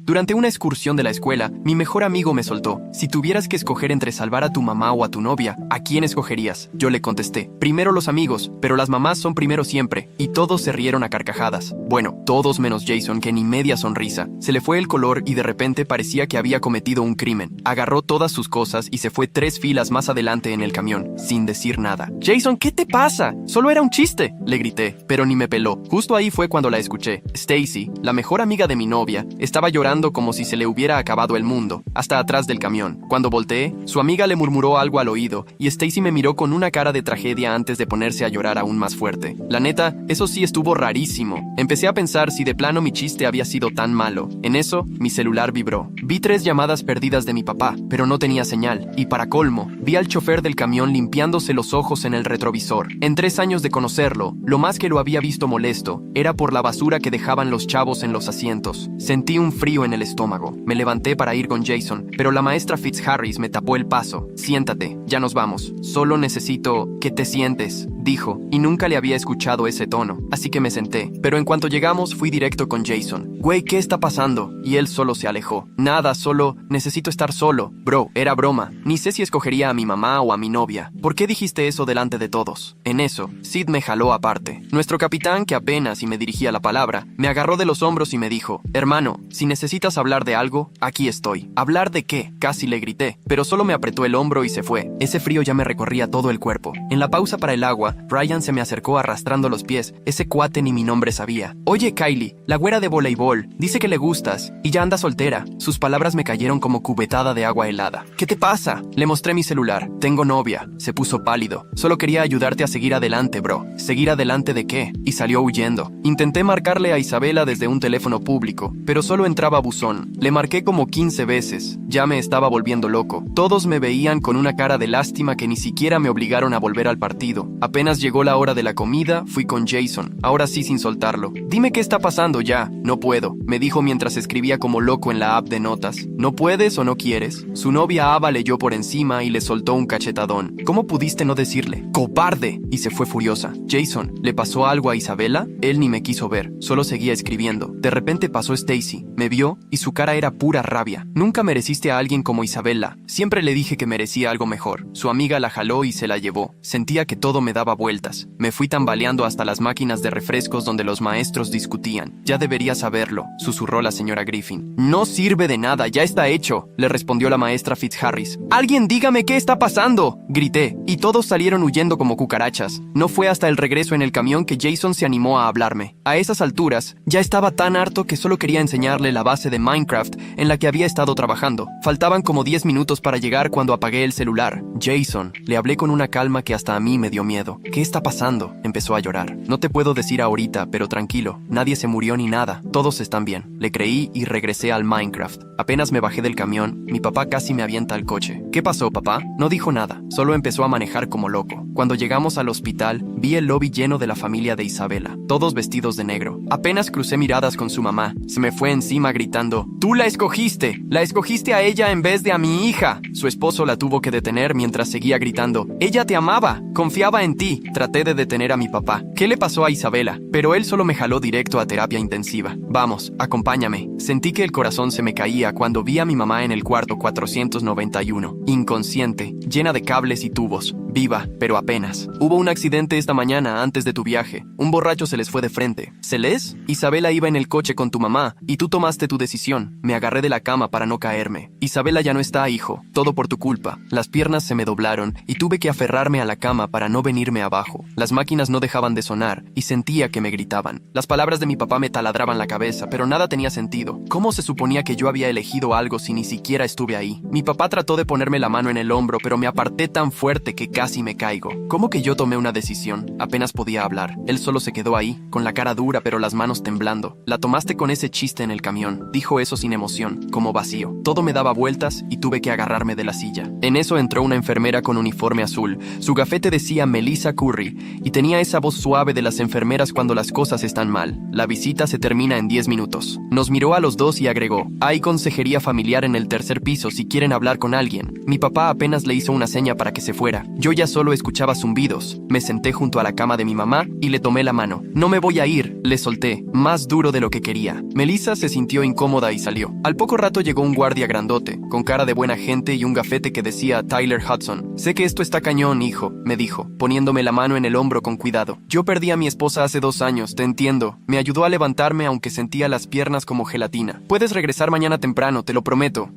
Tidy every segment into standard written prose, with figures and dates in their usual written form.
Durante una excursión de la escuela, mi mejor amigo me soltó: si tuvieras que escoger entre salvar a tu mamá o a tu novia, ¿a quién escogerías? Yo le contesté: primero los amigos, pero las mamás son primero siempre. Y todos se rieron a carcajadas. Bueno, todos menos Jason, que ni media sonrisa. Se le fue el color y de repente parecía que había cometido un crimen. Agarró todas sus cosas y se fue 3 filas más adelante en el camión, sin decir nada. Jason, ¿qué te pasa? Solo era un chiste, le grité, pero ni me peló. Justo ahí fue cuando la escuché. Stacy, la mejor amiga de mi novia, estaba llorando como si se le hubiera acabado el mundo, hasta atrás del camión. Cuando volteé, su amiga le murmuró algo al oído y Stacy me miró con una cara de tragedia antes de ponerse a llorar aún más fuerte. La neta, eso sí estuvo rarísimo. Empecé a pensar si de plano mi chiste había sido tan malo. En eso, mi celular vibró. Vi 3 llamadas perdidas de mi papá, pero no tenía señal. Y para colmo, vi al chofer del camión limpiándose los ojos en el retrovisor. En 3 años de conocerlo, lo más que lo había visto molesto era por la basura que dejaban los chavos en los asientos. Sentí un frío en el estómago. Me levanté para ir con Jason, pero la maestra Fitzharris me tapó el paso. Siéntate, ya nos vamos. Solo necesito que te sientes, dijo, y nunca le había escuchado ese tono, así que me senté. Pero en cuanto llegamos, fui directo con Jason. Güey, ¿qué está pasando? Y él solo se alejó. Nada, solo necesito estar solo. Bro, era broma. Ni sé si escogería a mi mamá o a mi novia. ¿Por qué dijiste eso delante de todos? En eso, Sid me jaló aparte. Nuestro capitán, que apenas si me dirigía la palabra, me agarró de los hombros y me dijo: hermano, si necesitas hablar de algo, aquí estoy. ¿Hablar de qué? Casi le grité, pero solo me apretó el hombro y se fue. Ese frío ya me recorría todo el cuerpo. En la pausa para el agua, Ryan se me acercó arrastrando los pies. Ese cuate ni mi nombre sabía. Oye, Kylie, la güera de voleibol, dice que le gustas y ya anda soltera. Sus palabras me cayeron como cubetada de agua helada. ¿Qué te pasa? Le mostré mi celular. Tengo novia. Se puso pálido. Solo quería ayudarte a seguir adelante, bro. ¿Seguir adelante de qué? Y salió huyendo. Intenté marcarle a Isabela desde un teléfono público, pero solo entraba buzón. Le marqué como 15 veces. Ya me estaba volviendo loco. Todos me veían con una cara de lástima que ni siquiera me obligaron a volver al partido. Apenas llegó la hora de la comida, fui con Jason, ahora sí sin soltarlo. Dime qué está pasando ya. No puedo, me dijo mientras escribía como loco en la app de notas. ¿No puedes o no quieres? Su novia Ava leyó por encima y le soltó un cachetadón. ¿Cómo pudiste no decirle? ¡Cobarde! Y se fue furiosa. Jason, ¿le pasó algo a Isabela? Él ni me quiso ver, solo seguía escribiendo. De repente pasó Stacy, me vio y su cara era pura rabia. Nunca mereciste a alguien como Isabela. Siempre le dije que merecía algo mejor. Su amiga la jaló y se la llevó. Sentía que todo me daba vueltas. Me fui tambaleando hasta las máquinas de refrescos donde los maestros discutían. Ya debería saberlo, susurró la señora Griffin. No sirve de nada, ya está hecho, le respondió la maestra Fitzharris. ¡Alguien dígame qué está pasando!, grité, y todos salieron huyendo como cucarachas. No fue hasta el regreso en el camión que Jason se animó a hablarme. A esas alturas, ya estaba tan harto que solo quería enseñarle la base de Minecraft en la que había estado trabajando. Faltaban como 10 minutos para llegar cuando apagué el celular. Jason, le hablé con una calma que hasta a mí me dio miedo. ¿Qué está pasando? Empezó a llorar. No te puedo decir ahorita, pero tranquilo, nadie se murió ni nada, todos están bien. Le creí y regresé al Minecraft. Apenas me bajé del camión, mi papá casi me avienta al coche. ¿Qué pasó, papá? No dijo nada, solo empezó a manejar como loco. Cuando llegamos al hospital, vi el lobby lleno de la familia de Isabela, todos vestidos de negro. Apenas crucé miradas con su mamá, se me fue encima gritando: ¡tú la escogiste a ella en vez de a mi hija! Su esposo la tuvo que detener mientras seguía gritando: ¡ella te amaba! ¡Confiaba en ti! Traté de detener a mi papá. ¿Qué le pasó a Isabela? Pero él solo me jaló directo a terapia intensiva. Vamos, acompáñame. Sentí que el corazón se me caía cuando vi a mi mamá en el cuarto 491, inconsciente, llena de cables y tubos. Viva, pero apenas. Hubo un accidente esta mañana antes de tu viaje. Un borracho se les fue de frente. ¿Celés? Isabela iba en el coche con tu mamá y tú tomaste tu decisión. Me agarré de la cama para no caerme. Isabela ya no está, hijo. Todo por tu culpa. Las piernas se me doblaron y tuve que aferrarme a la cama para no venirme abajo. Las máquinas no dejaban de sonar y sentía que me gritaban. Las palabras de mi papá me taladraban la cabeza, pero nada tenía sentido. ¿Cómo se suponía que yo había elegido algo si ni siquiera estuve ahí? Mi papá trató de ponerme la mano en el hombro, pero me aparté tan fuerte que casi me caigo. ¿Cómo que yo tomé una decisión? Apenas podía hablar. Él solo se quedó ahí, con la cara dura pero las manos temblando. La tomaste con ese chiste en el camión. Dijo eso sin emoción, como vacío. Todo me daba vueltas y tuve que agarrarme de la silla. En eso entró una enfermera con uniforme azul. Su gafete decía Melissa Curry y tenía esa voz suave de las enfermeras cuando las cosas están mal. La visita se termina en 10 minutos. Nos miró Miró a los dos y agregó: hay consejería familiar en el tercer piso si quieren hablar con alguien. Mi papá apenas le hizo una seña para que se fuera. Yo ya solo escuchaba zumbidos. Me senté junto a la cama de mi mamá y le tomé la mano. No me voy a ir, le solté, más duro de lo que quería. Melissa se sintió incómoda y salió. Al poco rato llegó un guardia grandote, con cara de buena gente y un gafete que decía Tyler Hudson. Sé que esto está cañón, hijo, me dijo, poniéndome la mano en el hombro con cuidado. Yo perdí a mi esposa hace 2 años, te entiendo. Me ayudó a levantarme aunque sentía las piernas como gelatina. Puedes regresar mañana temprano, te lo prometo.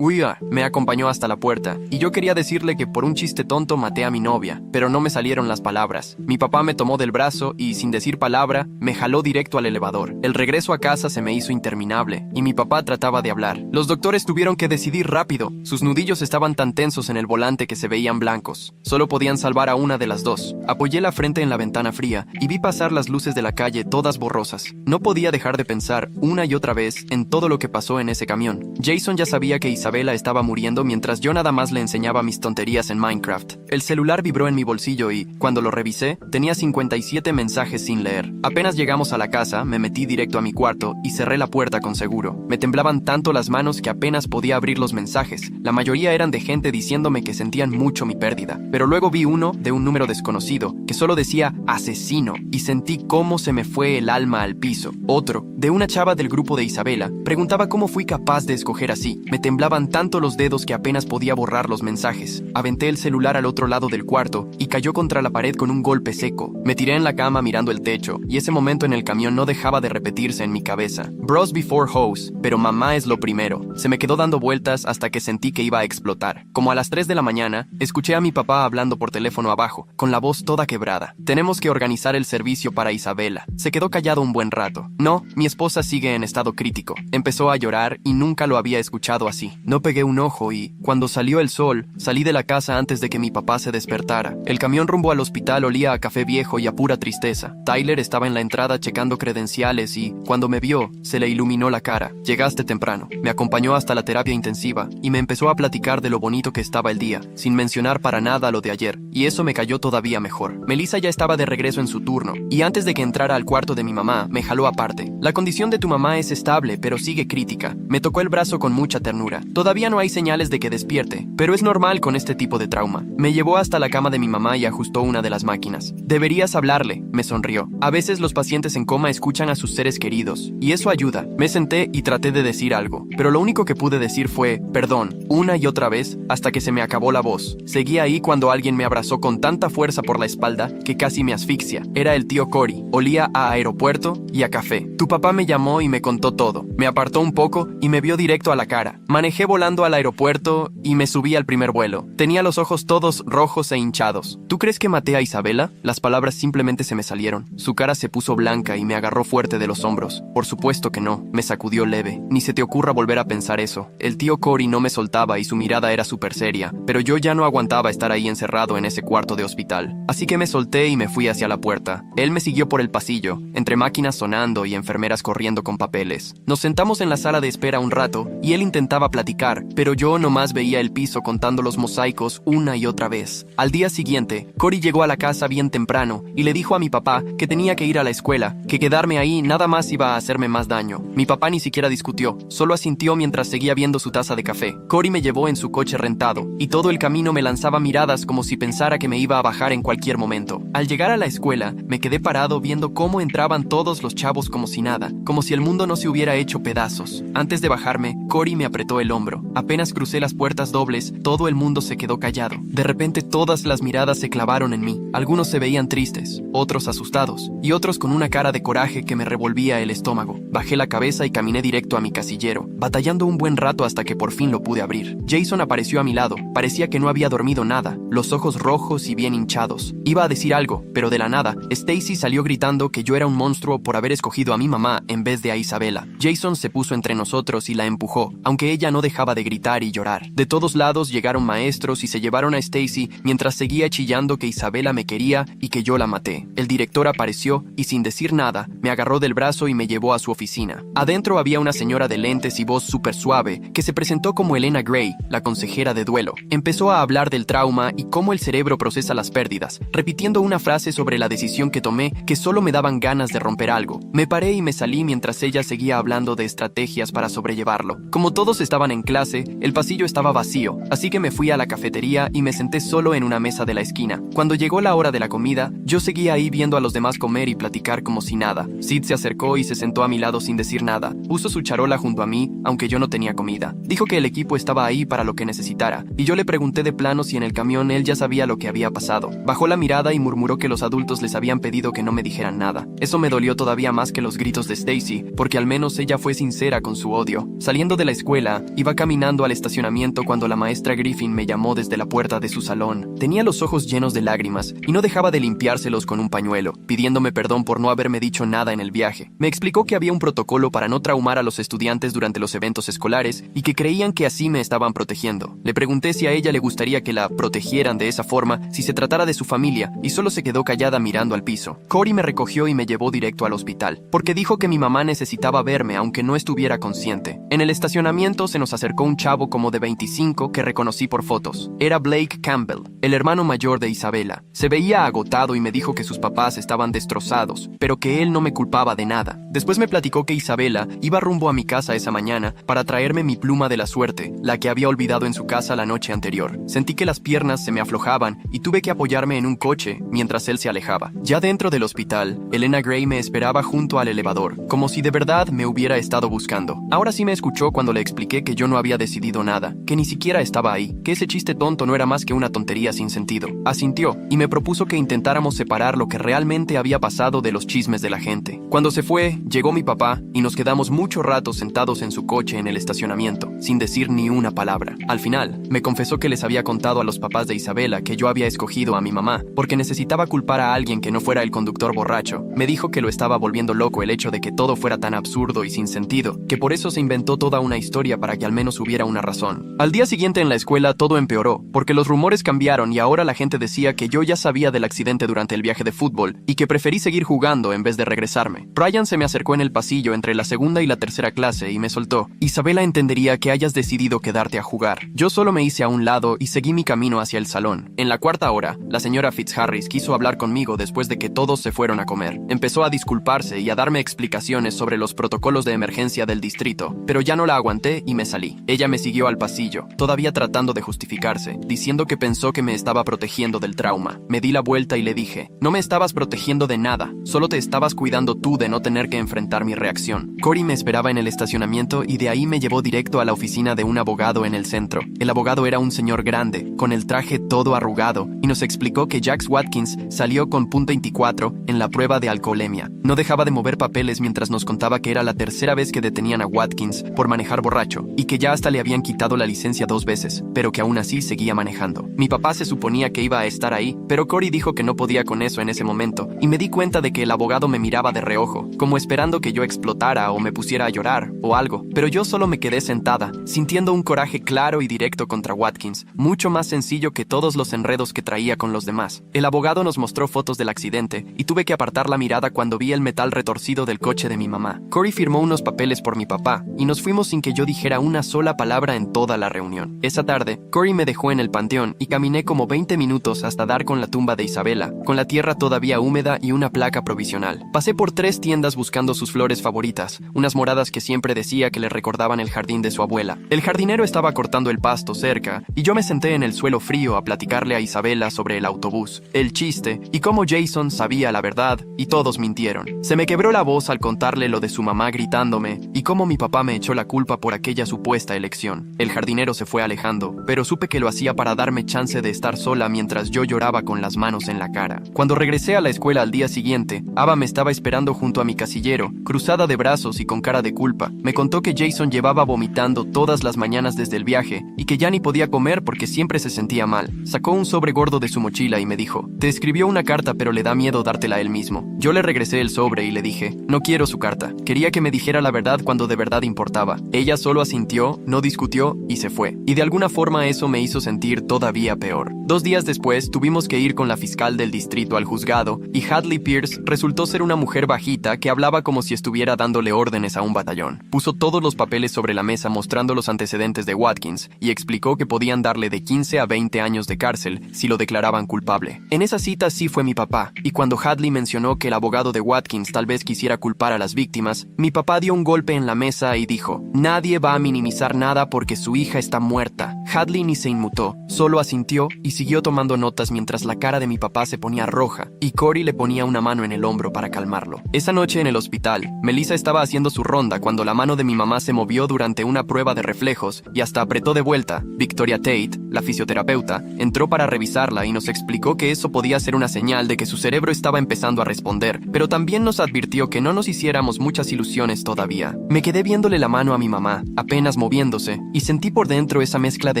Me acompañó hasta la puerta, y yo quería decirle que por un chiste tonto maté a mi novia, pero no me salieron las palabras. Mi papá me tomó del brazo y, sin decir palabra, me jaló directo al elevador. El regreso a casa se me hizo interminable, y mi papá trataba de hablar. Los doctores tuvieron que decidir rápido. Sus nudillos estaban tan tensos en el volante que se veían blancos. Solo podían salvar a una de las dos. Apoyé la frente en la ventana fría y vi pasar las luces de la calle todas borrosas. No podía dejar de pensar una y otra vez en todo lo que pasó en ese camión. Jason ya sabía que Isabela estaba muriendo mientras yo nada más le enseñaba mis tonterías en Minecraft. El celular vibró en mi bolsillo y, cuando lo revisé, tenía 57 mensajes sin leer. Apenas llegamos a la casa, me metí directo a mi cuarto y cerré la puerta con seguro. Me temblaban tanto las manos que apenas podía abrir los mensajes. La mayoría eran de gente diciéndome que sentían mucho mi pérdida. Pero luego vi uno de un número desconocido que solo decía asesino y sentí cómo se me fue el alma al piso. Otro, de una chava del grupo de Isabela, preguntaba cómo fui capaz de escoger así. Me temblaban tanto los dedos que apenas podía borrar los mensajes. Aventé el celular al otro lado del cuarto y cayó contra la pared con un golpe seco. Me tiré en la cama mirando el techo y ese momento en el camión no dejaba de repetirse en mi cabeza. Bros before hoes, pero mamá es lo primero. Se me quedó dando vueltas hasta que sentí que iba a explotar. Como a las 3 de la mañana, escuché a mi papá hablando por teléfono abajo, con la voz toda quebrada. Tenemos que organizar el servicio para Isabela. Se quedó callado un buen rato. No, mi esposa sigue en estado crítico. Empezó a llorar y nunca lo había escuchado así. No pegué un ojo y, cuando salió el sol, salí de la casa antes de que mi papá se despertara. El camión rumbo al hospital olía a café viejo y a pura tristeza. Tyler estaba en la entrada checando credenciales y, cuando me vio, se le iluminó la cara. Llegaste temprano. Me acompañó hasta la terapia intensiva y me empezó a platicar de lo bonito que estaba el día, sin mencionar para nada lo de ayer, y eso me cayó todavía mejor. Melissa ya estaba de regreso en su turno, y antes de que entrara al cuarto de mi mamá, me jaló aparte. La condición de tu mamá es estable, pero sigue crítica. Me tocó el brazo con mucha ternura. Todavía no hay señales de que despierte, pero es normal con este tipo de trauma. Me llevó hasta la cama de mi mamá y ajustó una de las máquinas. Deberías hablarle, me sonrió. A veces los pacientes en coma escuchan a sus seres queridos, y eso ayuda. Me senté y traté de decir algo, pero lo único que pude decir fue, perdón, una y otra vez, hasta que se me acabó la voz. Seguí ahí cuando alguien me abrazó con tanta fuerza por la espalda que casi me asfixia. Era el tío Cory. Olía a aeropuerto y a café. Tu papá me llamó y me contó todo. Me apartó un poco y me vio directo a la cara. Manejé volando al aeropuerto y me subí al primer vuelo. Tenía los ojos todos rojos e hinchados. ¿Tú crees que maté a Isabela? Las palabras simplemente se me salieron. Su cara se puso blanca y me agarró fuerte de los hombros. Por supuesto que no. Me sacudió leve. Ni se te ocurra volver a pensar eso. El tío Cory no me soltaba y su mirada era súper seria, pero yo ya no aguantaba estar ahí encerrado en ese cuarto de hospital. Así que me solté y me fui hacia la puerta. Él me siguió por el pasillo, entre máquinas sonando y enfermeras corriendo con papeles. Nos sentamos en la sala de espera un rato y él intentaba platicar, pero yo nomás veía el piso contando los mosaicos una y otra vez. Al día siguiente, Cory llegó a la casa bien temprano y le dijo a mi papá que tenía que ir a la escuela, que quedarme ahí nada más iba a hacerme más daño. Mi papá ni siquiera discutió, solo asintió mientras seguía viendo su taza de café. Cory me llevó en su coche rentado y todo el camino me lanzaba miradas como si pensara que me iba a bajar en cualquier momento. Al llegar a la escuela, me quedé parado viendo cómo entraban todos los chavos como si nada, como si el mundo no se hubiera hecho pedazos. Antes de bajarme, Cory me apretó el hombro. Apenas crucé las puertas dobles, todo el mundo se quedó callado. De repente todas las miradas se clavaron en mí. Algunos se veían tristes, otros asustados, y otros con una cara de coraje que me revolvía el estómago. Bajé la cabeza y caminé directo a mi casillero, batallando un buen rato hasta que por fin lo pude abrir. Jason apareció a mi lado. Parecía que no había dormido nada, los ojos rojos y bien hinchados. Iba a decir algo, pero de la nada, Stacy salió gritando que yo era un monstruo por haber escogido a mi mamá en vez de a Isabela. Jason se puso entre nosotros y la empujó, aunque ella no dejaba de gritar y llorar. De todos lados llegaron maestros y se llevaron a Stacy mientras seguía chillando que Isabela me quería y que yo la maté. El director apareció y sin decir nada, me agarró del brazo y me llevó a su oficina. Adentro había una señora de lentes y voz súper suave que se presentó como Elena Gray, la consejera de duelo. Empezó a hablar del trauma y cómo el cerebro procesa las pérdidas, repitiendo una frase sobre la decisión que tomé que solo me daban ganas de romper algo. Me paré y me salí mientras ella seguía hablando de estrategias para sobrellevarlo. Como todos estaban en clase, el pasillo estaba vacío, así que me fui a la cafetería y me senté solo en una mesa de la esquina. Cuando llegó la hora de la comida, yo seguía ahí viendo a los demás comer y platicar como si nada. Sid se acercó y se sentó a mi lado sin decir nada. Puso su charola junto a mí, aunque yo no tenía comida. Dijo que el equipo estaba ahí para lo que necesitara, y yo le pregunté de plano si en el camión él ya sabía lo que había pasado. Bajó la mirada y murmuró que los adultos les habían pedido que no me dijeran nada. Eso me dolió todavía más que los gritos de Stacy, porque al menos ella fue sincera con su odio. Saliendo de la escuela, iba caminando al estacionamiento cuando la maestra Griffin me llamó desde la puerta de su salón. Tenía los ojos llenos de lágrimas y no dejaba de limpiárselos con un pañuelo, pidiéndome perdón por no haberme dicho nada en el viaje. Me explicó que había un protocolo para no traumar a los estudiantes durante los eventos escolares y que creían que así me estaban protegiendo. Le pregunté si a ella le gustaría que la protegieran de esa forma si se tratara de su familia, y solo se quedó callada mirando al piso. Cory me recogió y me llevó directo al hospital, porque dijo que mi mamá necesitaba verme aunque no estuviera consciente. En el estacionamiento se nos acercó un chavo como de 25 que reconocí por fotos. Era Blake Campbell, el hermano mayor de Isabela. Se veía agotado y me dijo que sus papás estaban destrozados, pero que él no me culpaba de nada. Después me platicó que Isabela iba rumbo a mi casa esa mañana para traerme mi pluma de la suerte, la que había olvidado en su casa la noche anterior. Sentí que las piernas se me aflojaban y tuve que apoyarme en un coche mientras él se alejaba. Ya dentro del hospital, Elena Gray me esperaba junto al elevador, como si de verdad me hubiera estado buscando. Ahora sí me escuchó cuando le expliqué que yo no había decidido nada, que ni siquiera estaba ahí, que ese chiste tonto no era más que una tontería sin sentido. Asintió y me propuso que intentáramos separar lo que realmente había pasado de los chismes de la gente. Cuando se fue, llegó mi papá y nos quedamos mucho rato sentados en su coche en el estacionamiento, sin decir ni una palabra. Al final, me confesó que les había contado a los papás de Isabela que yo había escogido a mi mamá, porque necesitaba culpar a alguien que no fuera el conductor borracho. Me dijo que lo estaba volviendo loco el hecho de que todo fuera tan absurdo y sin sentido, que por eso se inventó toda una historia para que al menos hubiera una razón. Al día siguiente en la escuela todo empeoró, porque los rumores cambiaron y ahora la gente decía que yo ya sabía del accidente durante el viaje de fútbol y que preferí seguir jugando en vez de regresarme. Brian se me acercó en el pasillo entre la segunda y la tercera clase y me soltó. Isabela entendería que hayas decidido quedarte a jugar. Yo solo me hice a un lado y seguí mi camino hacia el salón. En la cuarta hora, la señora Fitzharris quiso hablar conmigo después de que todos se fueron a comer. Empezó a disculparse y a darme explicaciones sobre los protocolos de emergencia del distrito, pero ya no la aguanté y me salí. Ella me siguió al pasillo, todavía tratando de justificarse, diciendo que pensó que me estaba protegiendo del trauma. Me di la vuelta y le dije, no me estabas protegiendo de nada, solo te estabas cuidando tú de no tener que enfrentar mi reacción. Cory me esperaba en el estacionamiento y de ahí me llevó directo a la oficina de un abogado en el centro. El abogado era un señor grande, con el traje todo arrugado, y nos explicó que Jax Watkins salió con .24 en la prueba de alcoholemia. No dejaba de mover papeles mientras nos contaba que era la tercera vez que detenían a Watkins por manejar borracho, y que ya hasta le habían quitado la licencia 2 veces, pero que aún así seguía manejando. Mi papá se suponía que iba a estar ahí, pero Cory dijo que no podía con eso en ese momento, y me di cuenta de que el abogado me miraba de reojo, como esperando que yo explotara o me pusiera a llorar, o algo, pero yo solo me quedé sentada, sintiendo un coraje claro y directo contra Watkins, mucho más sencillo que todos los enredos que traía con los demás. El abogado nos mostró fotos del accidente, y tuve que apartar la mirada cuando vi el metal retorcido del coche de mi mamá. Cory firmó unos papeles por mi papá, y nos fuimos sin que yo dijera una sola palabra en toda la reunión. Esa tarde, Cory me dejó en el panteón y caminé como 20 minutos hasta dar con la tumba de Isabela, con la tierra todavía húmeda y una placa provisional. Pasé por 3 tiendas buscando sus flores favoritas, unas moradas que siempre decía que le recordaban el jardín de su abuela. El jardinero estaba cortando el pasto cerca, y yo me senté en el suelo frío a platicarle a Isabela sobre el autobús, el chiste, y cómo Jason sabía la verdad, y todos mintieron. Se me quebró la voz al contarle lo de su mamá gritándome, y cómo mi papá me echó la culpa por aquella supuesta elección. El jardinero se fue alejando, pero supe que lo hacía para darme chance de estar sola mientras yo lloraba con las manos en la cara. Cuando regresé a la escuela al día siguiente, Ava me estaba esperando junto a mi casillero, cruzada de brazos y con cara de culpa. Me contó que Jason llevaba vomitando todas las mañanas desde el viaje, y que ya ni podía comer porque siempre se sentía mal. Sacó un sobre gordo de su mochila y me dijo, te escribió una carta pero le da miedo dártela él mismo. Yo le regresé el sobre y le dije, no quiero su carta, quería que me dijera la verdad cuando de verdad importaba. Ella solo asintió, no discutió y se fue. Y de alguna forma eso me hizo sentir todavía peor. 2 días después tuvimos que ir con la fiscal del distrito al juzgado, y Hadley Pierce resultó ser una mujer bajita que hablaba como si estuviera dándole órdenes a un batallón. Puso todos los papeles sobre la mesa mostrando los antecedentes de Watkins y explicó que podían darle de 15 a 20 años de cárcel si lo declaraban culpable. En esa cita sí fue mi papá, y cuando Hadley mencionó que el abogado de Watkins tal vez quisiera culpar a las víctimas, mi papá dio dio un golpe en la mesa y dijo: «Nadie va a minimizar nada porque su hija está muerta». Hadley ni se inmutó, solo asintió y siguió tomando notas mientras la cara de mi papá se ponía roja y Cory le ponía una mano en el hombro para calmarlo. Esa noche en el hospital, Melissa estaba haciendo su ronda cuando la mano de mi mamá se movió durante una prueba de reflejos y hasta apretó de vuelta. Victoria Tate, la fisioterapeuta, entró para revisarla y nos explicó que eso podía ser una señal de que su cerebro estaba empezando a responder, pero también nos advirtió que no nos hiciéramos muchas ilusiones todavía. Me quedé viéndole la mano a mi mamá, apenas moviéndose, y sentí por dentro esa mezcla de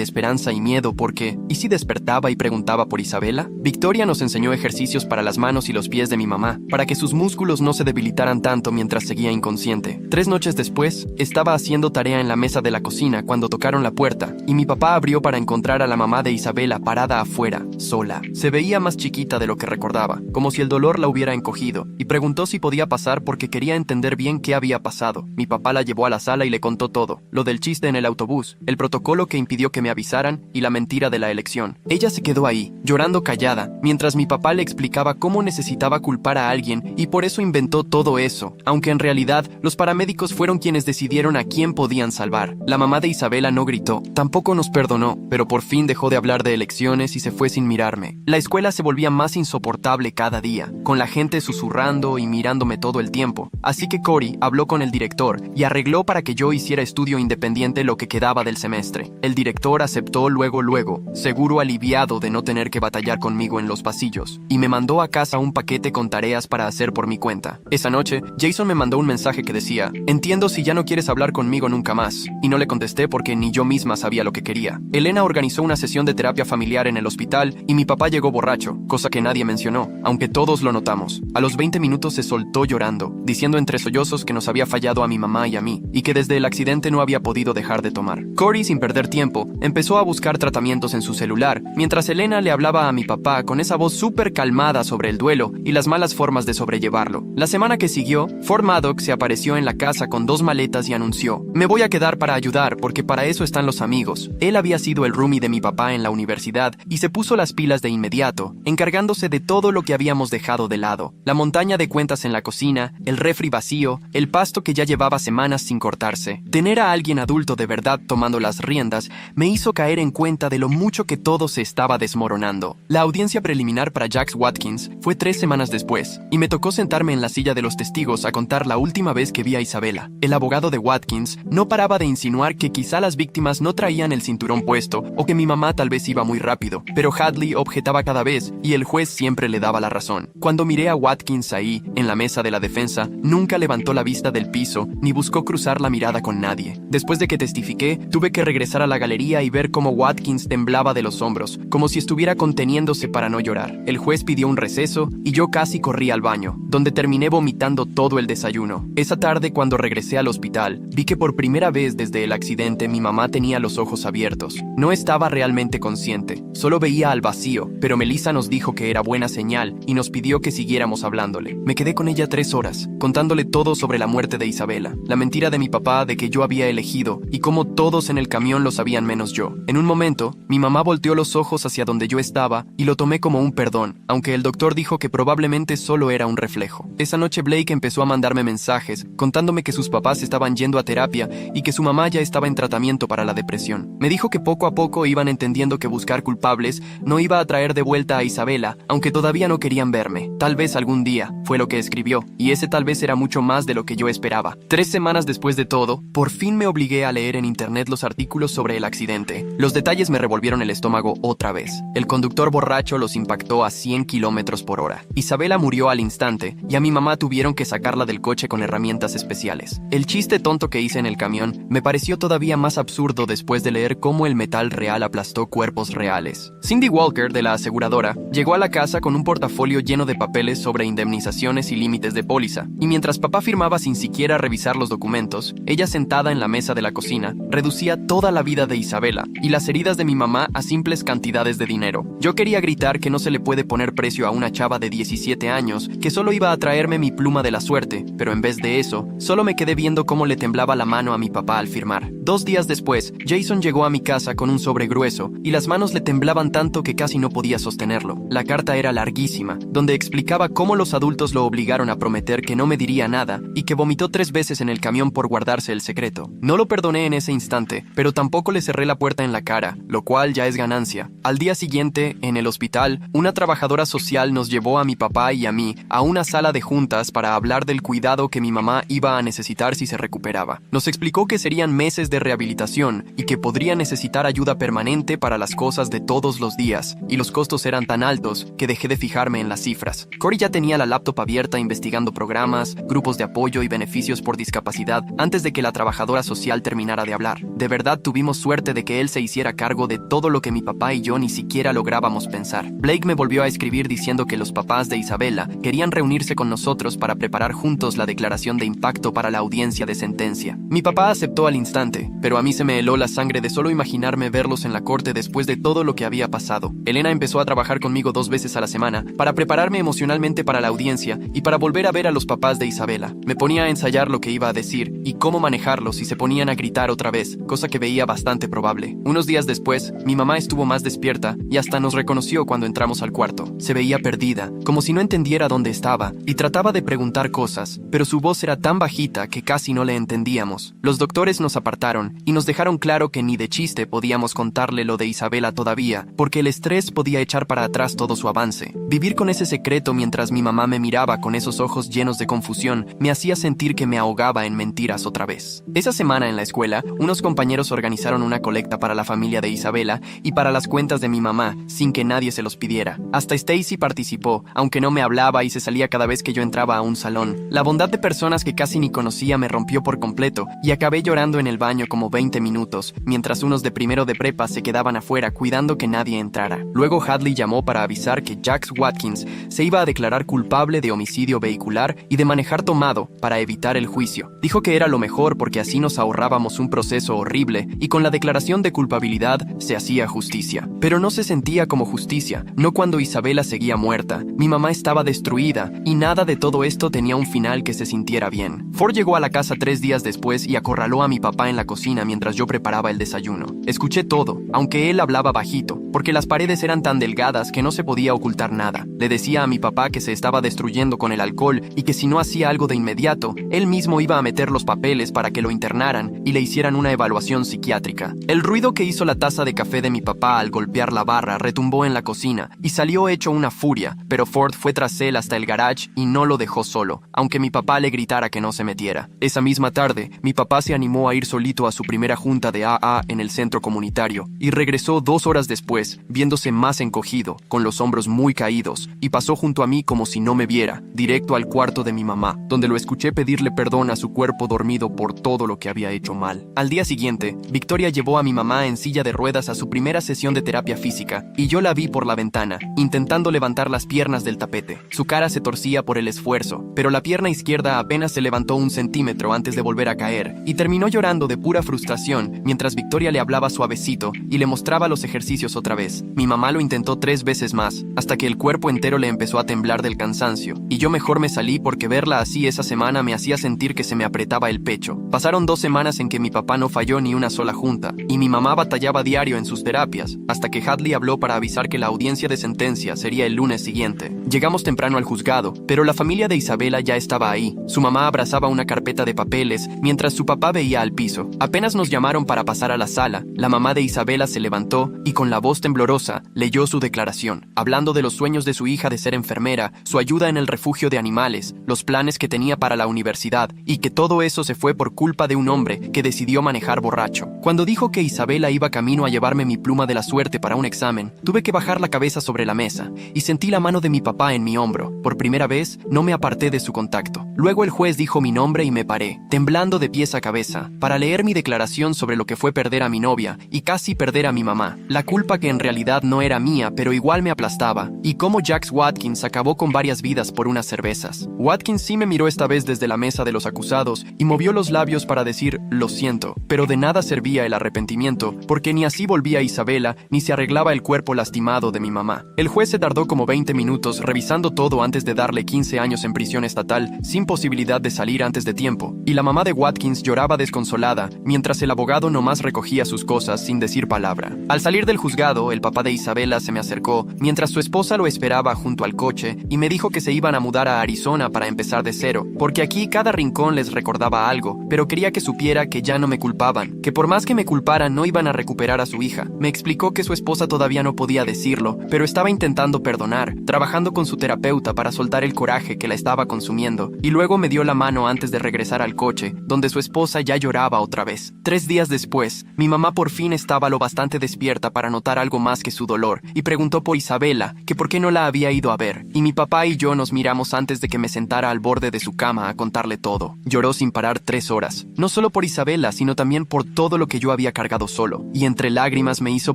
esperanza y miedo porque, ¿y si despertaba y preguntaba por Isabela? Victoria nos enseñó ejercicios para las manos y los pies de mi mamá, para que sus músculos no se debilitaran tanto mientras seguía inconsciente. 3 noches después, estaba haciendo tarea en la mesa de la cocina cuando tocaron la puerta, y mi papá abrió para encontrar a la mamá de Isabela parada afuera, sola. Se veía más chiquita de lo que recordaba, como si el dolor la hubiera encogido, y preguntó si podía pasar porque quería entender bien qué había pasado. Mi papá la llevó a la sala y le contó todo, lo del chiste en el autobús, el protocolo que impidió que me avisaran y la mentira de la elección. Ella se quedó ahí, llorando callada, mientras mi papá le explicaba cómo necesitaba culpar a alguien y por eso inventó todo eso, aunque en realidad los paramédicos fueron quienes decidieron a quién podían salvar. La mamá de Isabela no gritó, tampoco nos perdonó, pero por fin dejó de hablar de elecciones y se fue sin mirarme. La escuela se volvía más insoportable cada día, con la gente susurrando y mirándome todo el tiempo, así que Cory habló con el director y arregló para que yo hiciera estudio independiente lo que quedaba del semestre. El director aceptó luego, seguro aliviado de no tener que batallar conmigo en los pasillos, y me mandó a casa un paquete con tareas para hacer por mi cuenta. Esa noche, Jason me mandó un mensaje que decía: «Entiendo si ya no quieres hablar conmigo nunca más», y no le contesté porque ni yo misma sabía lo que quería. Elena organizó una sesión de terapia familiar en el hospital y mi papá llegó borracho, cosa que nadie mencionó, aunque todos lo notamos. A los 20 minutos se soltó llorando, diciendo entre sollozos que nos había fallado a mi mamá y a mí, y que desde el accidente no había podido dejar de tomar. Cory, sin perder tiempo, empezó a buscar tratamientos en su celular, mientras Elena le hablaba a mi papá con esa voz súper calmada sobre el duelo y las malas formas de sobrellevarlo. La semana que siguió, Ford Maddox se apareció en la casa con 2 maletas y anunció: «Me voy a quedar para ayudar porque para eso están los amigos». Él había sido el roomie de mi papá en la universidad y se puso las pilas de inmediato, encargándose de todo lo que habíamos dejado de lado: la montaña de cuentas en la cocina, el refri vacío, el pasto que ya llevaba semanas sin cortarse. Tener a alguien adulto de verdad tomando las riendas me hizo caer en cuenta de lo mucho que todo se estaba desmoronando. La audiencia preliminar para Jax Watkins fue 3 semanas después, y me tocó sentarme en la silla de los testigos a contar la última vez que vi a Isabela. El abogado de Watkins no paraba de insinuar que quizá las víctimas no traían el cinturón puesto o que mi mamá tal vez iba muy rápido, pero Hadley objetaba cada vez y el juez siempre le daba la razón. Cuando miré a Watkins ahí, en la mesa de la defensa, nunca levantó la vista del piso ni buscó cruzar la mirada con nadie. Después de que testifiqué, tuve que regresar a la galería y ver cómo Watkins temblaba de los hombros, como si estuviera conteniéndose para no llorar. El juez pidió un receso y yo casi corrí al baño, donde terminé vomitando todo el desayuno. Esa tarde, cuando regresé al hospital, vi que por primera vez desde el accidente mi mamá tenía los ojos abiertos. No estaba realmente consciente, solo veía al vacío, pero Melissa nos dijo que era buena señal y nos pidió que siguiéramos hablándole. Me quedé con ella 3 horas, contándole todo sobre la muerte de Isabela, la mentira de mi papá de que yo había elegido y cómo todos en el camión lo sabían menos yo. En un momento, mi mamá volteó los ojos hacia donde yo estaba y lo tomé como un perdón, aunque el doctor dijo que probablemente solo era un reflejo. Esa noche Blake empezó a mandarme mensajes, contándome que sus papás estaban yendo a terapia y que su mamá ya estaba en tratamiento para la depresión. Me dijo que poco a poco iban entendiendo que buscar culpables no iba a traer de vuelta a Isabela, aunque todavía no querían verme. Tal vez algún día, fue lo que escribió, y ese tal vez era mucho más de lo que yo esperaba. 3 semanas después de todo, por fin me obligué a leer en internet los artículos sobre el accidente. Los detalles me revolvieron el estómago otra vez. El conductor borracho los impactó a 100 kilómetros por hora. Isabela murió al instante y a mi mamá tuvieron que sacarla del coche con herramientas especiales. El chiste tonto que hice en el camión me pareció todavía más absurdo después de leer cómo el metal real aplastó cuerpos reales. Cindy Walker, de la aseguradora, llegó a la casa con un portafolio lleno de papeles sobre indemnizaciones y límites de póliza, y mientras papá firmaba sin siquiera revisar los documentos, ella sentada en la mesa de la cocina, reducía toda la vida de Isabela Isabela, y las heridas de mi mamá a simples cantidades de dinero. Yo quería gritar que no se le puede poner precio a una chava de 17 años que solo iba a traerme mi pluma de la suerte, pero en vez de eso, solo me quedé viendo cómo le temblaba la mano a mi papá al firmar. 2 días después, Jason llegó a mi casa con un sobre grueso, y las manos le temblaban tanto que casi no podía sostenerlo. La carta era larguísima, donde explicaba cómo los adultos lo obligaron a prometer que no me diría nada, y que vomitó 3 veces en el camión por guardarse el secreto. No lo perdoné en ese instante, pero tampoco le cerré la puerta en la cara, lo cual ya es ganancia. Al día siguiente, en el hospital, una trabajadora social nos llevó a mi papá y a mí a una sala de juntas para hablar del cuidado que mi mamá iba a necesitar si se recuperaba. Nos explicó que serían meses de rehabilitación y que podría necesitar ayuda permanente para las cosas de todos los días, y los costos eran tan altos que dejé de fijarme en las cifras. Corey ya tenía la laptop abierta investigando programas, grupos de apoyo y beneficios por discapacidad antes de que la trabajadora social terminara de hablar. De verdad tuvimos suerte de que él se hiciera cargo de todo lo que mi papá y yo ni siquiera lográbamos pensar. Blake me volvió a escribir diciendo que los papás de Isabela querían reunirse con nosotros para preparar juntos la declaración de impacto para la audiencia de sentencia. Mi papá aceptó al instante, pero a mí se me heló la sangre de solo imaginarme verlos en la corte después de todo lo que había pasado. Elena empezó a trabajar conmigo 2 veces a la semana para prepararme emocionalmente para la audiencia y para volver a ver a los papás de Isabela. Me ponía a ensayar lo que iba a decir y cómo manejarlo si se ponían a gritar otra vez, cosa que veía bastante probable. Unos días después, mi mamá estuvo más despierta y hasta nos reconoció cuando entramos al cuarto. Se veía perdida, como si no entendiera dónde estaba, y trataba de preguntar cosas, pero su voz era tan bajita que casi no le entendíamos. Los doctores nos apartaron y nos dejaron claro que ni de chiste podíamos contarle lo de Isabela todavía, porque el estrés podía echar para atrás todo su avance. Vivir con ese secreto mientras mi mamá me miraba con esos ojos llenos de confusión me hacía sentir que me ahogaba en mentiras otra vez. Esa semana en la escuela, unos compañeros organizaron una colecta para la familia de Isabela y para las cuentas de mi mamá, sin que nadie se los pidiera. Hasta Stacy participó, aunque no me hablaba y se salía cada vez que yo entraba a un salón. La bondad de personas que casi ni conocía me rompió por completo y acabé llorando en el baño como 20 minutos, mientras unos de primero de prepa se quedaban afuera cuidando que nadie entrara. Luego Hadley llamó para avisar que Jax Watkins se iba a declarar culpable de homicidio vehicular y de manejar tomado para evitar el juicio. Dijo que era lo mejor porque así nos ahorrábamos un proceso horrible y con la declaración de culpabilidad se hacía justicia. Pero no se sentía como justicia, no cuando Isabela seguía muerta. Mi mamá estaba destruida y nada de todo esto tenía un final que se sintiera bien. Ford llegó a la casa 3 días después y acorraló a mi papá en la cocina mientras yo preparaba el desayuno. Escuché todo, aunque él hablaba bajito, porque las paredes eran tan delgadas que no se podía ocultar nada. Le decía a mi papá que se estaba destruyendo con el alcohol y que si no hacía algo de inmediato, él mismo iba a meter los papeles para que lo internaran y le hicieran una evaluación psiquiátrica. El ruido que hizo la taza de café de mi papá al golpear la barra retumbó en la cocina y salió hecho una furia, pero Ford fue tras él hasta el garage y no lo dejó solo, aunque mi papá le gritara que no se metiera. Esa misma tarde, mi papá se animó a ir solito a su primera junta de AA en el centro comunitario y regresó 2 horas después, viéndose más encogido, con los hombros muy caídos, y pasó junto a mí como si no me viera, directo al cuarto de mi mamá, donde lo escuché pedirle perdón a su cuerpo dormido por todo lo que había hecho mal. Al día siguiente, Victoria llevó a mi mamá en silla de ruedas a su primera sesión de terapia física, y yo la vi por la ventana, intentando levantar las piernas del tapete. Su cara se torcía por el esfuerzo, pero la pierna izquierda apenas se levantó 1 centímetro antes de volver a caer, y terminó llorando de pura frustración mientras Victoria le hablaba suavecito y le mostraba los ejercicios otra vez. Mi mamá lo intentó 3 veces más, hasta que el cuerpo entero le empezó a temblar del cansancio, y yo mejor me salí porque verla así esa semana me hacía sentir que se me apretaba el pecho. Pasaron 2 semanas en que mi papá no falló ni una sola junta, y mi mamá batallaba diario en sus terapias, hasta que Hadley habló para avisar que la audiencia de sentencia sería el lunes siguiente. Llegamos temprano al juzgado, pero la familia de Isabela ya estaba ahí. Su mamá abrazaba una carpeta de papeles, mientras su papá veía al piso. Apenas nos llamaron para pasar a la sala, la mamá de Isabela se levantó y con la voz temblorosa leyó su declaración, hablando de los sueños de su hija de ser enfermera, su ayuda en el refugio de animales, los planes que tenía para la universidad, y que todo eso se fue por culpa de un hombre que decidió manejar borracho. Cuando dijo que Isabela iba camino a llevarme mi pluma de la suerte para un examen, tuve que bajar la cabeza sobre la mesa y sentí la mano de mi papá en mi hombro. Por primera vez, no me aparté de su contacto. Luego el juez dijo mi nombre y me paré, temblando de pies a cabeza, para leer mi declaración sobre lo que fue perder a mi novia y casi perder a mi mamá. La culpa que en realidad no era mía, pero igual me aplastaba, y cómo Jax Watkins acabó con varias vidas por unas cervezas. Watkins sí me miró esta vez desde la mesa de los acusados y movió los labios para decir, lo siento, pero de nada servía el arrepentimiento. arrepentimiento, porque ni así volvía a Isabela, ni se arreglaba el cuerpo lastimado de mi mamá. El juez se tardó como 20 minutos revisando todo antes de darle 15 años en prisión estatal, sin posibilidad de salir antes de tiempo, y la mamá de Watkins lloraba desconsolada, mientras el abogado nomás recogía sus cosas sin decir palabra. Al salir del juzgado, el papá de Isabela se me acercó, mientras su esposa lo esperaba junto al coche, y me dijo que se iban a mudar a Arizona para empezar de cero, porque aquí cada rincón les recordaba algo, pero quería que supiera que ya no me culpaban, que por más que me culparan no iban a recuperar a su hija. Me explicó que su esposa todavía no podía decirlo, pero estaba intentando perdonar, trabajando con su terapeuta para soltar el coraje que la estaba consumiendo, y luego me dio la mano antes de regresar al coche, donde su esposa ya lloraba otra vez. 3 días después, mi mamá por fin estaba lo bastante despierta para notar algo más que su dolor, y preguntó por Isabela, que por qué no la había ido a ver, y mi papá y yo nos miramos antes de que me sentara al borde de su cama a contarle todo. Lloró sin parar 3 horas, no solo por Isabela, sino también por todo lo que yo había cargado solo, y entre lágrimas me hizo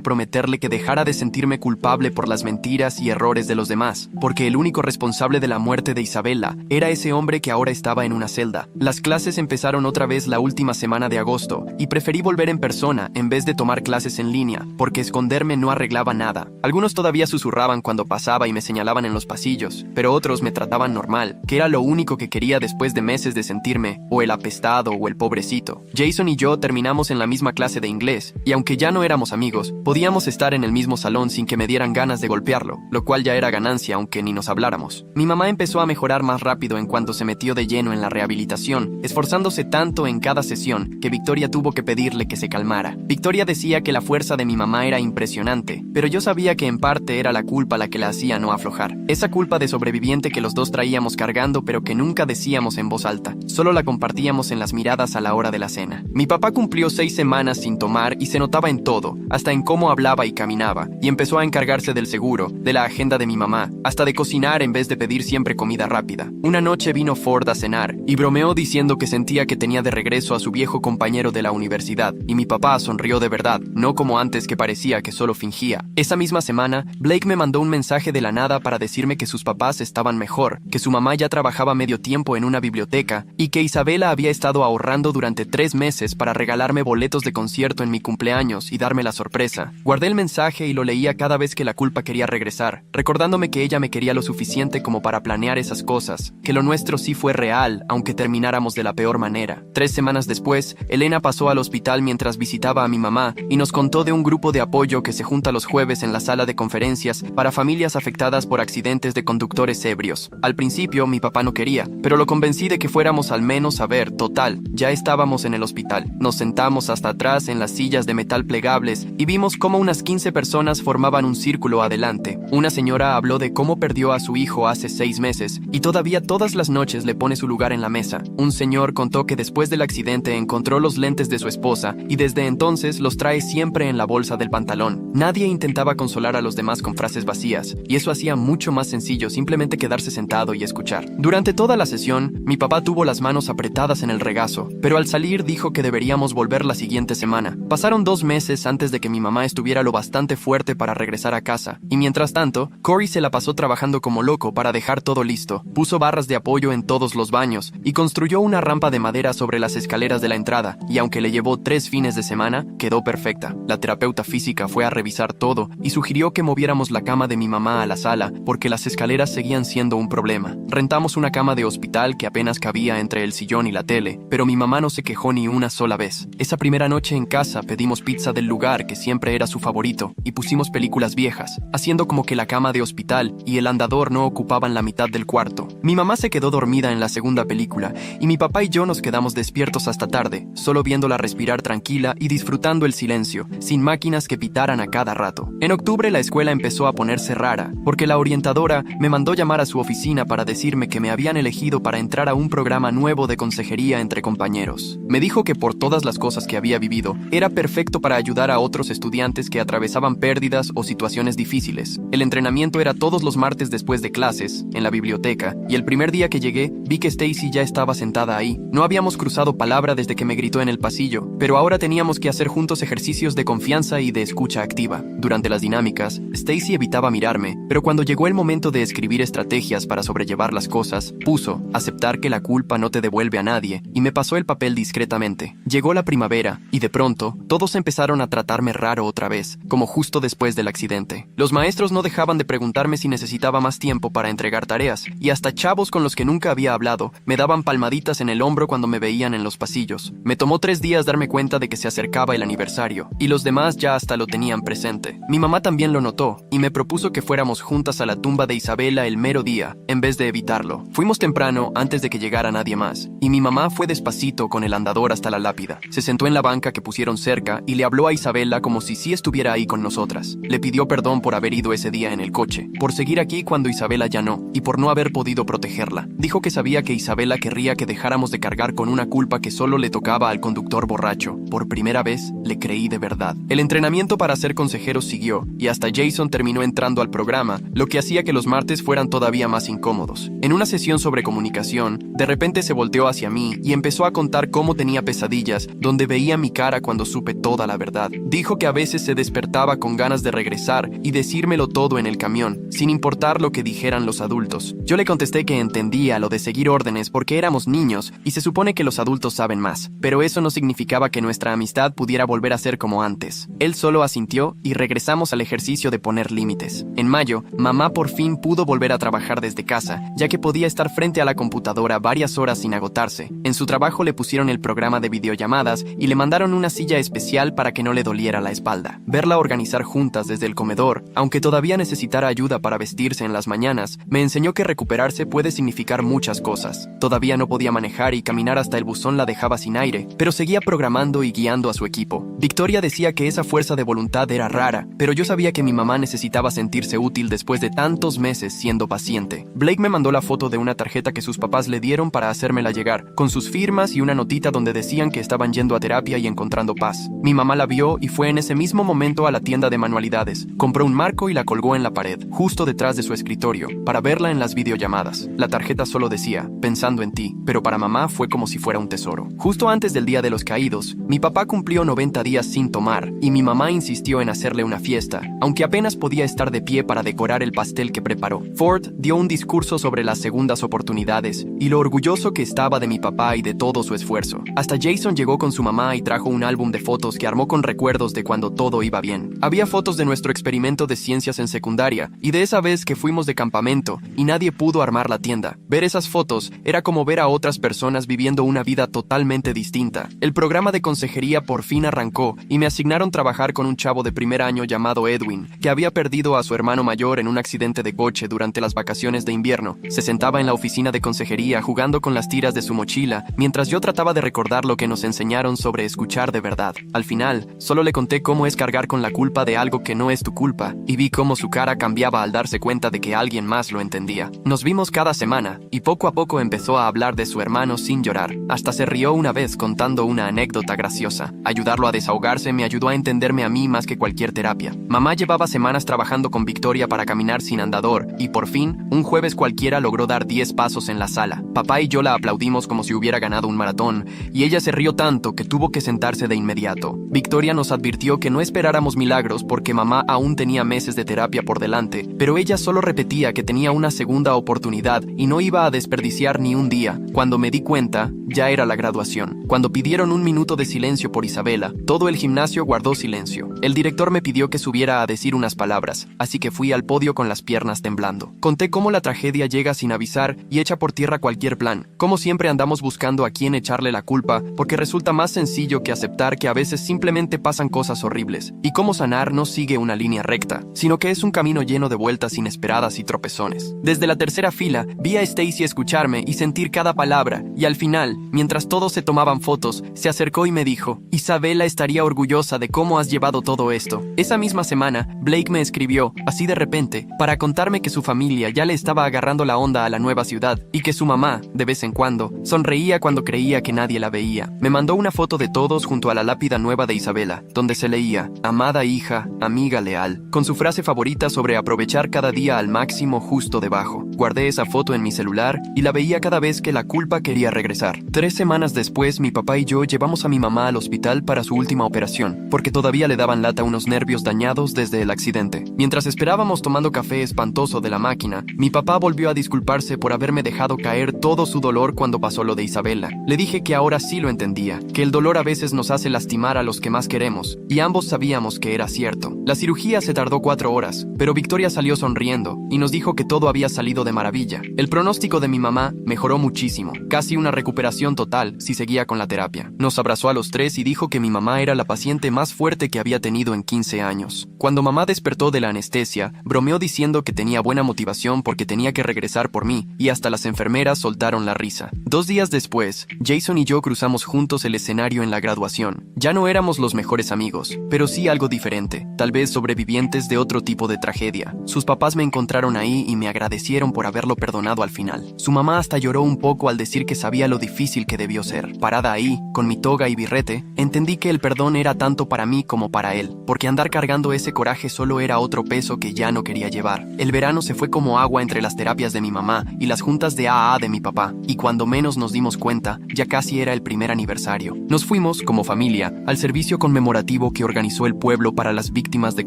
prometerle que dejara de sentirme culpable por las mentiras y errores de los demás, porque el único responsable de la muerte de Isabela era ese hombre que ahora estaba en una celda. Las clases empezaron otra vez la última semana de agosto, y preferí volver en persona en vez de tomar clases en línea, porque esconderme no arreglaba nada. Algunos todavía susurraban cuando pasaba y me señalaban en los pasillos, pero otros me trataban normal, que era lo único que quería después de meses de sentirme o el apestado o el pobrecito. Jason y yo terminamos en la misma clase de inglés, y aunque ya no éramos amigos, podíamos estar en el mismo salón sin que me dieran ganas de golpearlo, lo cual ya era ganancia aunque ni nos habláramos. Mi mamá empezó a mejorar más rápido en cuanto se metió de lleno en la rehabilitación, esforzándose tanto en cada sesión que Victoria tuvo que pedirle que se calmara. Victoria decía que la fuerza de mi mamá era impresionante, pero yo sabía que en parte era la culpa la que la hacía no aflojar. Esa culpa de sobreviviente que los dos traíamos cargando pero que nunca decíamos en voz alta, solo la compartíamos en las miradas a la hora de la cena. Mi papá cumplió 6 semanas sin tomar y se notaba en todo, hasta en cómo hablaba y caminaba, y empezó a encargarse del seguro, de la agenda de mi mamá, hasta de cocinar en vez de pedir siempre comida rápida. Una noche vino Ford a cenar y bromeó diciendo que sentía que tenía de regreso a su viejo compañero de la universidad, y mi papá sonrió de verdad, no como antes que parecía que solo fingía. Esa misma semana, Blake me mandó un mensaje de la nada para decirme que sus papás estaban mejor, que su mamá ya trabajaba medio tiempo en una biblioteca y que Isabela había estado ahorrando durante 3 meses para regalarme boletos de concierto en mi cumpleaños y darme la sorpresa. Guardé el mensaje y lo leía cada vez que la culpa quería regresar, recordándome que ella me quería lo suficiente como para planear esas cosas, que lo nuestro sí fue real, aunque termináramos de la peor manera. 3 semanas después, Elena pasó al hospital mientras visitaba a mi mamá y nos contó de un grupo de apoyo que se junta los jueves en la sala de conferencias para familias afectadas por accidentes de conductores ebrios. Al principio, mi papá no quería, pero lo convencí de que fuéramos al menos a ver. Total, ya estábamos en el hospital. Nos sentamos hasta atrás en las sillas de metal plegables y vimos cómo unas 15 personas formaban un círculo adelante. Una señora habló de cómo perdió a su hijo hace 6 meses y todavía todas las noches le pone su lugar en la mesa. Un señor contó que después del accidente encontró los lentes de su esposa y desde entonces los trae siempre en la bolsa del pantalón. Nadie intentaba consolar a los demás con frases vacías, y eso hacía mucho más sencillo simplemente quedarse sentado y escuchar. Durante toda la sesión, mi papá tuvo las manos apretadas en el regazo, pero al salir dijo que deberíamos volver la siguiente semana. Pasaron 2 meses antes de que mi mamá estuviera lo bastante fuerte para regresar a casa, y mientras tanto, Corey se la pasó trabajando como loco para dejar todo listo. Puso barras de apoyo en todos los baños y construyó una rampa de madera sobre las escaleras de la entrada, y aunque le llevó 3 fines de semana, quedó perfecta. La terapeuta física fue a revisar todo y sugirió que moviéramos la cama de mi mamá a la sala porque las escaleras seguían siendo un problema. Rentamos una cama de hospital que apenas cabía entre el sillón y la tele, pero mi mamá no se quejó ni una sola vez. Esa primera noche en casa pedimos pizza del lugar que siempre era su favorito y pusimos películas viejas, haciendo como que la cama de hospital y el andador no ocupaban la mitad del cuarto. Mi mamá se quedó dormida en la segunda película y mi papá y yo nos quedamos despiertos hasta tarde, solo viéndola respirar tranquila y disfrutando el silencio, sin máquinas que pitaran a cada rato. En octubre la escuela empezó a ponerse rara, porque la orientadora me mandó llamar a su oficina para decirme que me habían elegido para entrar a un programa nuevo de consejería entre compañeros. Me dijo que por todas las cosas que había vivido, era perfecto para ayudar a otros estudiantes que atravesaban pérdidas o situaciones difíciles. El entrenamiento era todos los martes después de clases, en la biblioteca, y el primer día que llegué, vi que Stacy ya estaba sentada ahí. No habíamos cruzado palabra desde que me gritó en el pasillo, pero ahora teníamos que hacer juntos ejercicios de confianza y de escucha activa. Durante las dinámicas, Stacy evitaba mirarme, pero cuando llegó el momento de escribir estrategias para sobrellevar las cosas, puso aceptar que la culpa no te devuelve a nadie y me pasó el papel discretamente. Llegó la primavera y de pronto embargo, todos empezaron a tratarme raro otra vez, como justo después del accidente. Los maestros no dejaban de preguntarme si necesitaba más tiempo para entregar tareas, y hasta chavos con los que nunca había hablado me daban palmaditas en el hombro cuando me veían en los pasillos. Me tomó 3 días darme cuenta de que se acercaba el aniversario, y los demás ya hasta lo tenían presente. Mi mamá también lo notó, y me propuso que fuéramos juntas a la tumba de Isabela el mero día, en vez de evitarlo. Fuimos temprano, antes de que llegara nadie más, y mi mamá fue despacito con el andador hasta la lápida. Se sentó en la banca que pusieron cerca y le habló a Isabela como si sí estuviera ahí con nosotras. Le pidió perdón por haber ido ese día en el coche, por seguir aquí cuando Isabela ya no, y por no haber podido protegerla. Dijo que sabía que Isabela querría que dejáramos de cargar con una culpa que solo le tocaba al conductor borracho. Por primera vez, le creí de verdad. El entrenamiento para ser consejero siguió, y hasta Jason terminó entrando al programa, lo que hacía que los martes fueran todavía más incómodos. En una sesión sobre comunicación, de repente se volteó hacia mí y empezó a contar cómo tenía pesadillas, donde veía mi cara cuando supe toda la verdad. Dijo que a veces se despertaba con ganas de regresar y decírmelo todo en el camión, sin importar lo que dijeran los adultos. Yo le contesté que entendía lo de seguir órdenes porque éramos niños y se supone que los adultos saben más, pero eso no significaba que nuestra amistad pudiera volver a ser como antes. Él solo asintió y regresamos al ejercicio de poner límites. En mayo, mamá por fin pudo volver a trabajar desde casa, ya que podía estar frente a la computadora varias horas sin agotarse. En su trabajo le pusieron el programa de videollamadas y le mandaron una silla especial para que no le doliera la espalda. Verla organizar juntas desde el comedor, aunque todavía necesitara ayuda para vestirse en las mañanas, me enseñó que recuperarse puede significar muchas cosas. Todavía no podía manejar y caminar hasta el buzón la dejaba sin aire, pero seguía programando y guiando a su equipo. Victoria decía que esa fuerza de voluntad era rara, pero yo sabía que mi mamá necesitaba sentirse útil después de tantos meses siendo paciente. Blake me mandó la foto de una tarjeta que sus papás le dieron para hacérmela llegar, con sus firmas y una notita donde decían que estaban yendo a terapia y encontrando paz. Mi mamá la vio y fue en ese mismo momento a la tienda de manualidades. Compró un marco y la colgó en la pared, justo detrás de su escritorio, para verla en las videollamadas. La tarjeta solo decía, pensando en ti, pero para mamá fue como si fuera un tesoro. Justo antes del Día de los Caídos, mi papá cumplió 90 días sin tomar, y mi mamá insistió en hacerle una fiesta, aunque apenas podía estar de pie para decorar el pastel que preparó. Ford dio un discurso sobre las segundas oportunidades, y lo orgulloso que estaba de mi papá y de todo su esfuerzo. Hasta Jason llegó con su mamá y trajo un álbum de fotos que armó con recuerdos de cuando todo iba bien. Había fotos de nuestro experimento de ciencias en secundaria, y de esa vez que fuimos de campamento, y nadie pudo armar la tienda. Ver esas fotos era como ver a otras personas viviendo una vida totalmente distinta. El programa de consejería por fin arrancó, y me asignaron trabajar con un chavo de primer año llamado Edwin, que había perdido a su hermano mayor en un accidente de coche durante las vacaciones de invierno. Se sentaba en la oficina de consejería jugando con las tiras de su mochila, mientras yo trataba de recordar lo que nos enseñaron sobre escuchar de verdad. Al final, solo le conté cómo es cargar con la culpa de algo que no es tu culpa, y vi cómo su cara cambiaba al darse cuenta de que alguien más lo entendía. Nos vimos cada semana, y poco a poco empezó a hablar de su hermano sin llorar. Hasta se rió una vez contando una anécdota graciosa. Ayudarlo a desahogarse me ayudó a entenderme a mí más que cualquier terapia. Mamá llevaba semanas trabajando con Victoria para caminar sin andador, y por fin, un jueves cualquiera logró dar 10 pasos en la sala. Papá y yo la aplaudimos como si hubiera ganado un maratón, y ella se rió tanto que tuvo que sentarse de inmediato. Victoria nos advirtió que no esperáramos milagros porque mamá aún tenía meses de terapia por delante, pero ella solo repetía que tenía una segunda oportunidad y no iba a desperdiciar ni un día. Cuando me di cuenta, ya era la graduación. Cuando pidieron un minuto de silencio por Isabela, todo el gimnasio guardó silencio. El director me pidió que subiera a decir unas palabras, así que fui al podio con las piernas temblando. Conté cómo la tragedia llega sin avisar y echa por tierra cualquier plan, cómo siempre andamos buscando a quién echarle la culpa porque resulta más sencillo que aceptar que a veces simplemente pasan cosas horribles, y cómo sanar no sigue una línea recta, sino que es un camino lleno de vueltas inesperadas y tropezones. Desde la tercera fila, vi a Stacy escucharme y sentir cada palabra, y al final, mientras todos se tomaban fotos, se acercó y me dijo, Isabela estaría orgullosa de cómo has llevado todo esto. Esa misma semana, Blake me escribió, así de repente, para contarme que su familia ya le estaba agarrando la onda a la nueva ciudad, y que su mamá, de vez en cuando, sonreía cuando creía que nadie la veía. Me mandó una foto de todos junto a la lápida nueva de Isabela, donde se leía, amada hija, amiga leal, con su frase favorita sobre aprovechar cada día al máximo justo debajo. Guardé esa foto en mi celular y la veía cada vez que la culpa quería regresar. 3 semanas después, mi papá y yo llevamos a mi mamá al hospital para su última operación, porque todavía le daban lata unos nervios dañados desde el accidente. Mientras esperábamos tomando café espantoso de la máquina, mi papá volvió a disculparse por haberme dejado caer todo su dolor cuando pasó lo de Isabela. Le dije que ahora sí lo entendía, que el dolor a veces nos hace las lastimar a los que más queremos, y ambos sabíamos que era cierto. La cirugía se tardó 4 horas, pero Victoria salió sonriendo y nos dijo que todo había salido de maravilla. El pronóstico de mi mamá mejoró muchísimo, casi una recuperación total si seguía con la terapia. Nos abrazó a los 3 y dijo que mi mamá era la paciente más fuerte que había tenido en 15 años. Cuando mamá despertó de la anestesia, bromeó diciendo que tenía buena motivación porque tenía que regresar por mí, y hasta las enfermeras soltaron la risa. 2 días después, Jason y yo cruzamos juntos el escenario en la graduación. Ya no éramos los mejores amigos, pero sí algo diferente, tal vez sobrevivientes de otro tipo de tragedia. Sus papás me encontraron ahí y me agradecieron por haberlo perdonado al final. Su mamá hasta lloró un poco al decir que sabía lo difícil que debió ser. Parada ahí, con mi toga y birrete, entendí que el perdón era tanto para mí como para él, porque andar cargando ese coraje solo era otro peso que ya no quería llevar. El verano se fue como agua entre las terapias de mi mamá y las juntas de AA de mi papá, y cuando menos nos dimos cuenta, ya casi era el primer aniversario. Nos fuimos, como familia, al servicio conmemorativo que organizó el pueblo para las víctimas de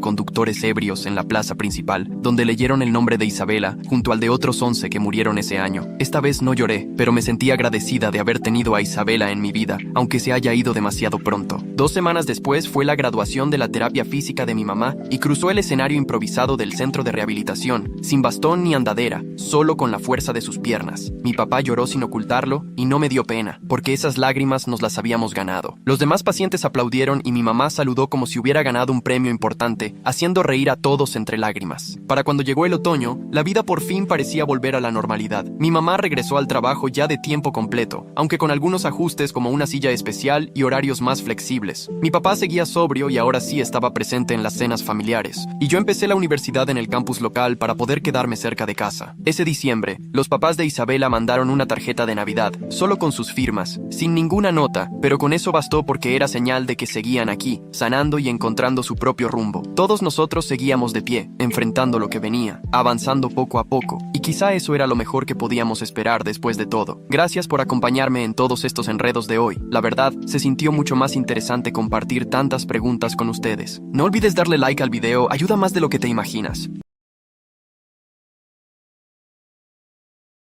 conductores ebrios en la plaza principal, donde leyeron el nombre de Isabela, junto al de otros 11 que murieron ese año. Esta vez no lloré, pero me sentí agradecida de haber tenido a Isabela en mi vida, aunque se haya ido demasiado pronto. 2 semanas después fue la graduación de la terapia física de mi mamá y cruzó el escenario improvisado del centro de rehabilitación, sin bastón ni andadera, solo con la fuerza de sus piernas. Mi papá lloró sin ocultarlo y no me dio pena, porque esas lágrimas nos las habíamos ganado. Los demás pacientes aplaudieron y mi mamá saludó como si hubiera ganado un premio importante, haciendo reír a todos entre lágrimas. Para cuando llegó el otoño, la vida por fin parecía volver a la normalidad. Mi mamá regresó al trabajo ya de tiempo completo, aunque con algunos ajustes como una silla especial y horarios más flexibles. Mi papá seguía sobrio y ahora sí estaba presente en las cenas familiares, y yo empecé la universidad en el campus local para poder quedarme cerca de casa. Ese diciembre, los papás de Isabela mandaron una tarjeta de Navidad, solo con sus firmas, sin ninguna nota, pero con eso bastó porque era señal de que seguían aquí, sanando y encontrando su propio rumbo. Todos nosotros seguíamos de pie, enfrentando lo que venía, avanzando poco a poco, y quizá eso era lo mejor que podíamos esperar después de todo. Gracias por acompañarme en todos estos enredos de hoy. La verdad, se sintió mucho más interesante compartir tantas preguntas con ustedes. No olvides darle like al video, ayuda más de lo que te imaginas.